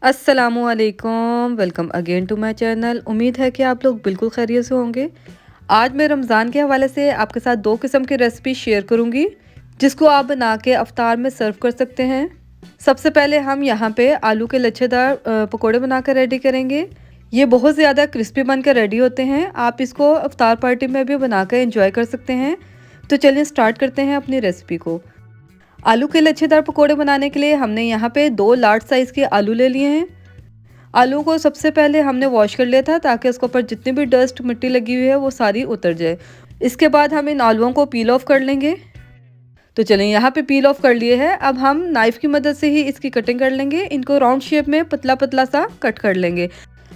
अस्सलामुअलैकुम, welcome again to my channel. उम्मीद है कि आप लोग बिल्कुल खैरियत से होंगे। आज मैं रमज़ान के हवाले से आपके साथ दो किस्म की रेसिपी शेयर करूंगी, जिसको आप बना के अफ्तार में सर्व कर सकते हैं। सबसे पहले हम यहाँ पे आलू के लच्छेदार पकोड़े बनाकर रेडी करेंगे। ये बहुत ज़्यादा क्रिस्पी बनकर रेडी होते हैं। आप इसको अफ्तार पार्टी में भी बनाकर एंजॉय कर सकते हैं। तो चलिए स्टार्ट करते हैं अपनी रेसिपी को। आलू के लच्छेदार पकोड़े बनाने के लिए हमने यहाँ पे 2 लार्ज साइज़ के आलू ले लिए हैं। आलू को सबसे पहले हमने वॉश कर लिया था, ताकि उसके ऊपर जितनी भी डस्ट मिट्टी लगी हुई है वो सारी उतर जाए। इसके बाद हम इन आलूओं को पील ऑफ कर लेंगे। तो चलिए यहाँ पे पील ऑफ कर लिए हैं। अब हम नाइफ़ की मदद से ही इसकी कटिंग कर लेंगे। इनको राउंड शेप में पतला पतला सा कट कर लेंगे।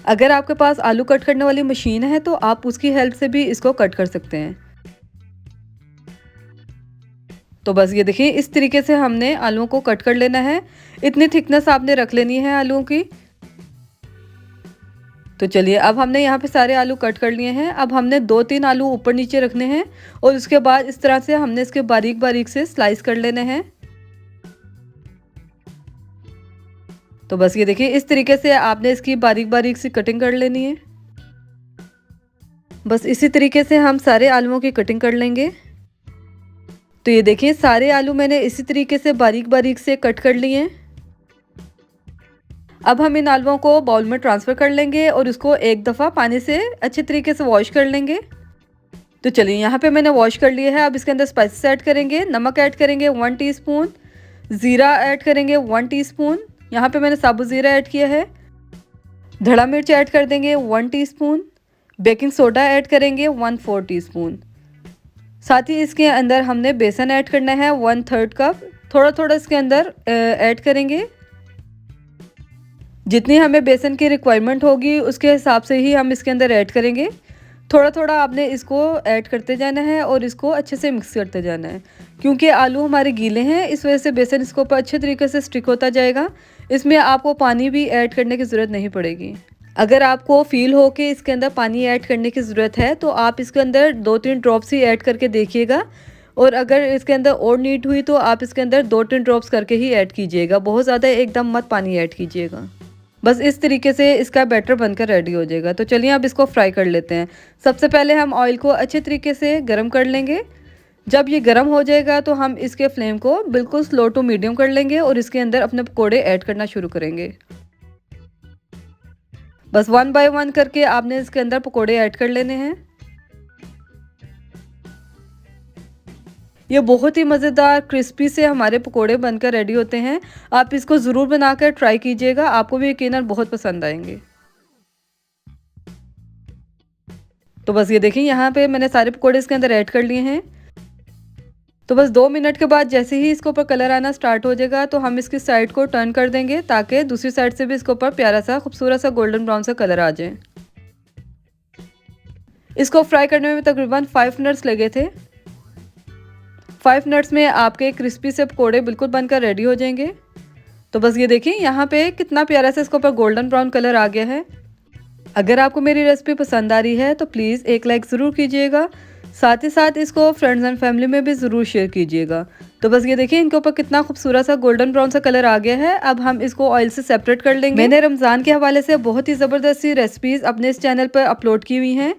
अगर आपके पास आलू कट करने वाली मशीन है तो आप उसकी हेल्प से भी इसको कट कर सकते हैं। तो बस ये देखिए, इस तरीके से हमने आलूओं को कट कर लेना है। इतनी थिकनेस आपने रख लेनी है आलूओं की। तो चलिए, अब हमने यहाँ पे सारे आलू कट कर लिए हैं। अब हमने 2-3 आलू ऊपर नीचे रखने हैं और उसके बाद इस तरह से हमने इसके बारीक बारीक से स्लाइस कर लेने हैं। तो बस ये देखिए, इस तरीके से आपने इसकी बारीक बारीक सी कटिंग कर लेनी है। बस इसी तरीके से हम सारे आलूओं की कटिंग कर लेंगे। तो ये देखिए, सारे आलू मैंने इसी तरीके से बारीक बारीक से कट कर लिए हैं। अब हम इन आलुओं को बाउल में ट्रांसफ़र कर लेंगे और उसको एक दफ़ा पानी से अच्छे तरीके से वॉश कर लेंगे। तो चलिए, यहाँ पे मैंने वॉश कर लिए है। अब इसके अंदर स्पाइसेस ऐड करेंगे। नमक ऐड करेंगे 1 टीस्पून, ज़ीरा ऐड करेंगे 1 टीस्पून। यहाँ पे मैंने साबुत ज़ीरा ऐड किया है। धड़ा मिर्च ऐड कर देंगे 1 टीस्पून। बेकिंग सोडा ऐड करेंगे 1/4 टीस्पून। साथ ही इसके अंदर हमने बेसन ऐड करना है 1/3 कप। थोड़ा थोड़ा इसके अंदर ऐड करेंगे। जितनी हमें बेसन की रिक्वायरमेंट होगी उसके हिसाब से ही हम इसके अंदर ऐड करेंगे। थोड़ा थोड़ा आपने इसको ऐड करते जाना है और इसको अच्छे से मिक्स करते जाना है, क्योंकि आलू हमारे गीले हैं, इस वजह से बेसन इसके ऊपर अच्छे तरीके से स्टिक होता जाएगा। इसमें आपको पानी भी ऐड करने की ज़रूरत नहीं पड़ेगी। अगर आपको फील हो कि इसके अंदर पानी ऐड करने की ज़रूरत है तो आप इसके अंदर 2-3 ड्रॉप्स ही ऐड करके देखिएगा, और अगर इसके अंदर और नीड हुई तो आप इसके अंदर 2-3 ड्रॉप्स करके ही ऐड कीजिएगा। बहुत ज़्यादा एकदम मत पानी ऐड कीजिएगा। बस इस तरीके से इसका बैटर बनकर रेडी हो जाएगा। तो चलिए, अब इसको फ्राई कर लेते हैं। सबसे पहले हम ऑयल को अच्छे तरीके से गर्म कर लेंगे। जब ये गर्म हो जाएगा तो हम इसके फ्लेम को बिल्कुल स्लो टू मीडियम कर लेंगे और इसके अंदर अपने पकोड़े ऐड करना शुरू करेंगे। बस 1 बाय 1 करके आपने इसके अंदर पकोड़े ऐड कर लेने हैं। ये बहुत ही मज़ेदार क्रिस्पी से हमारे पकोड़े बनकर रेडी होते हैं। आप इसको ज़रूर बनाकर ट्राई कीजिएगा, आपको भी यकीनन बहुत पसंद आएंगे। तो बस ये देखिए, यहाँ पे मैंने सारे पकोड़े इसके अंदर ऐड कर लिए हैं। तो बस 2 मिनट के बाद जैसे ही इसके ऊपर कलर आना स्टार्ट हो जाएगा तो हम इसकी साइड को टर्न कर देंगे, ताकि दूसरी साइड से भी इसके ऊपर प्यारा सा खूबसूरत सा गोल्डन ब्राउन सा कलर आ जाए। इसको फ्राई करने में तकरीबन 5 मिनट्स लगे थे। 5 मिनट्स में आपके क्रिस्पी से पकोड़े बिल्कुल बनकर रेडी हो जाएंगे। तो बस ये देखिए, यहाँ पे कितना प्यारा सा इसके ऊपर गोल्डन ब्राउन कलर आ गया है। अगर आपको मेरी रेसिपी पसंद आ रही है तो प्लीज़ एक लाइक ज़रूर कीजिएगा। साथ ही साथ इसको फ्रेंड्स एंड फैमिली में भी ज़रूर शेयर कीजिएगा। तो बस ये देखिए, इनके ऊपर कितना खूबसूरत सा गोल्डन ब्राउन सा कलर आ गया है। अब हम इसको ऑयल से सेपरेट कर लेंगे। मैंने रमज़ान के हवाले से बहुत ही ज़बरदस्त सी रेसिपीज़ अपने इस चैनल पर अपलोड की हुई हैं।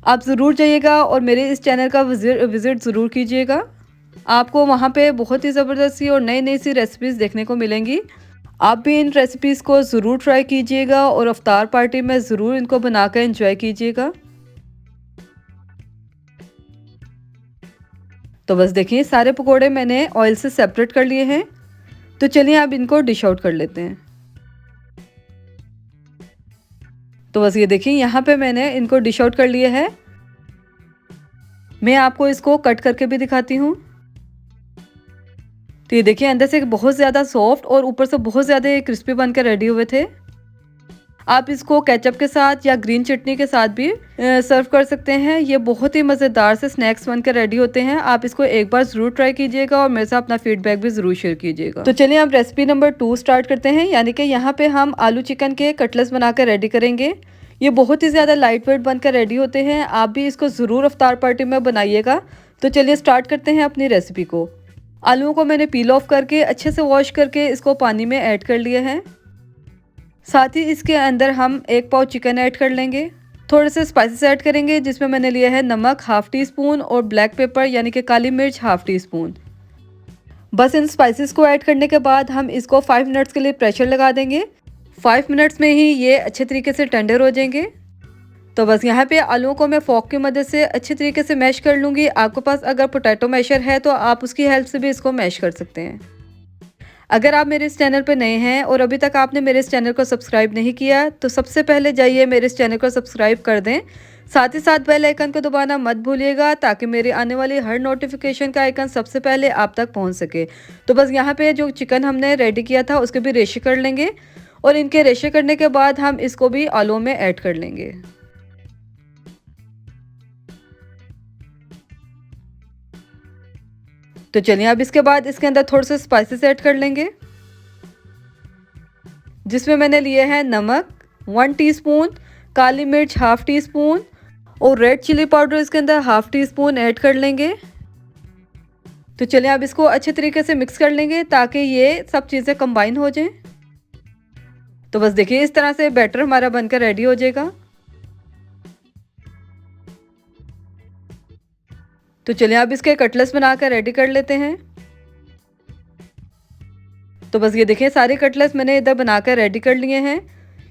आप ज़रूर जाइएगा और मेरे इस चैनल का विज़िट ज़रूर कीजिएगा। आपको वहाँ पे बहुत ही ज़बरदस्त सी और नई नई सी रेसिपीज़ देखने को मिलेंगी। आप भी इन रेसिपीज़ को ज़रूर ट्राई कीजिएगा और अफ्तार पार्टी में ज़रूर इनको बनाकर एंजॉय कीजिएगा। तो बस देखिए, सारे पकोड़े मैंने ऑयल से सेपरेट कर लिए हैं। तो चलिए, अब इनको डिश आउट कर लेते हैं। तो बस ये देखिए, यहाँ पे मैंने इनको डिश आउट कर लिया है। मैं आपको इसको कट करके भी दिखाती हूँ। तो ये देखिए, अंदर से बहुत ज़्यादा सॉफ्ट और ऊपर से बहुत ज़्यादा क्रिस्पी बनकर रेडी हुए थे। आप इसको केचप के साथ या ग्रीन चटनी के साथ भी सर्व कर सकते हैं। ये बहुत ही मज़ेदार से स्नैक्स बनकर रेडी होते हैं। आप इसको एक बार ज़रूर ट्राई कीजिएगा और मेरे साथ अपना फीडबैक भी ज़रूर शेयर कीजिएगा। तो चलिए, अब रेसिपी नंबर 2 स्टार्ट करते हैं। यानी कि यहाँ पे हम आलू चिकन के कटलेट्स बनाकर रेडी करेंगे। ये बहुत ही ज़्यादा लाइट वेट बनकर रेडी होते हैं। आप भी इसको ज़रूर अफ्तार पार्टी में बनाइएगा। तो चलिए स्टार्ट करते हैं अपनी रेसिपी को। आलूओं को मैंने पील ऑफ करके अच्छे से वॉश करके इसको पानी में ऐड कर लिया है। साथ ही इसके अंदर हम 1 पाव चिकन ऐड कर लेंगे। थोड़े से स्पाइसेस ऐड करेंगे, जिसमें मैंने लिया है नमक हाफ़ टी स्पून और ब्लैक पेपर यानी कि काली मिर्च हाफ़ टी स्पून। बस इन स्पाइसेस को ऐड करने के बाद हम इसको 5 मिनट्स के लिए प्रेशर लगा देंगे। 5 मिनट्स में ही ये अच्छे तरीके से टेंडर हो जाएंगे। तो बस यहाँ पे आलूओं को मैं फ़ोर्क की मदद से अच्छे तरीके से मैश कर लूँगी। आपके पास अगर पोटैटो मैशर है तो आप उसकी हेल्प से भी इसको मैश कर सकते हैं। अगर आप मेरे इस चैनल पर नए हैं और अभी तक आपने मेरे इस चैनल को सब्सक्राइब नहीं किया तो सबसे पहले जाइए मेरे इस चैनल को सब्सक्राइब कर दें। साथ ही साथ बेल आइकन को दबाना मत भूलिएगा, ताकि मेरी आने वाली हर नोटिफिकेशन का आइकन सबसे पहले आप तक पहुंच सके। तो बस यहाँ पे जो चिकन हमने रेडी किया था उसके भी रेशे कर लेंगे, और इनके रेशे करने के बाद हम इसको भी आलू में ऐड कर लेंगे। तो चलिए अब इसके बाद इसके अंदर थोड़े से स्पाइसेस ऐड कर लेंगे, जिसमें मैंने लिए हैं नमक 1 टीस्पून, काली मिर्च हाफ़ टी स्पून और रेड चिली पाउडर इसके अंदर हाफ़ टी स्पून ऐड कर लेंगे। तो चलिए अब इसको अच्छे तरीके से मिक्स कर लेंगे ताकि ये सब चीज़ें कंबाइन हो जाएं। तो बस देखिए इस तरह से बैटर हमारा बनकर रेडी हो जाएगा। तो चलिए अब इसके कटलेट्स बनाकर रेडी कर लेते हैं। तो बस ये देखिए सारे कटलेट्स मैंने इधर बनाकर रेडी कर लिए हैं।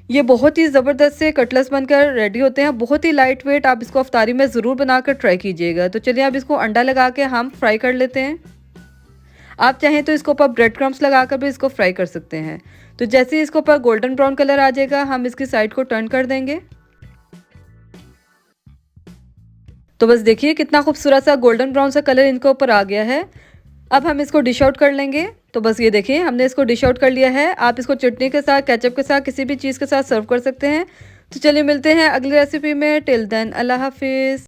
ये बहुत ही ज़बरदस्त से कटलेट्स बनकर रेडी होते हैं, बहुत ही लाइट वेट। आप इसको अफ्तारी में ज़रूर बनाकर ट्राई कीजिएगा। तो चलिए अब इसको अंडा लगा के हम फ्राई कर लेते हैं। आप चाहें तो इसके ऊपर ब्रेड क्रम्स लगाकर भी इसको फ्राई कर सकते हैं। तो जैसे ही इसके ऊपर गोल्डन ब्राउन कलर आ जाएगा हम इसकी साइड को टर्न कर देंगे। तो बस देखिए कितना खूबसूरत सा गोल्डन ब्राउन सा कलर इनके ऊपर आ गया है। अब हम इसको डिश आउट कर लेंगे। तो बस ये देखिए हमने इसको डिश आउट कर लिया है। आप इसको चटनी के साथ, केचप के साथ, किसी भी चीज़ के साथ सर्व कर सकते हैं। तो चलिए मिलते हैं अगली रेसिपी में। टिल देन अल्लाह हाफिज़।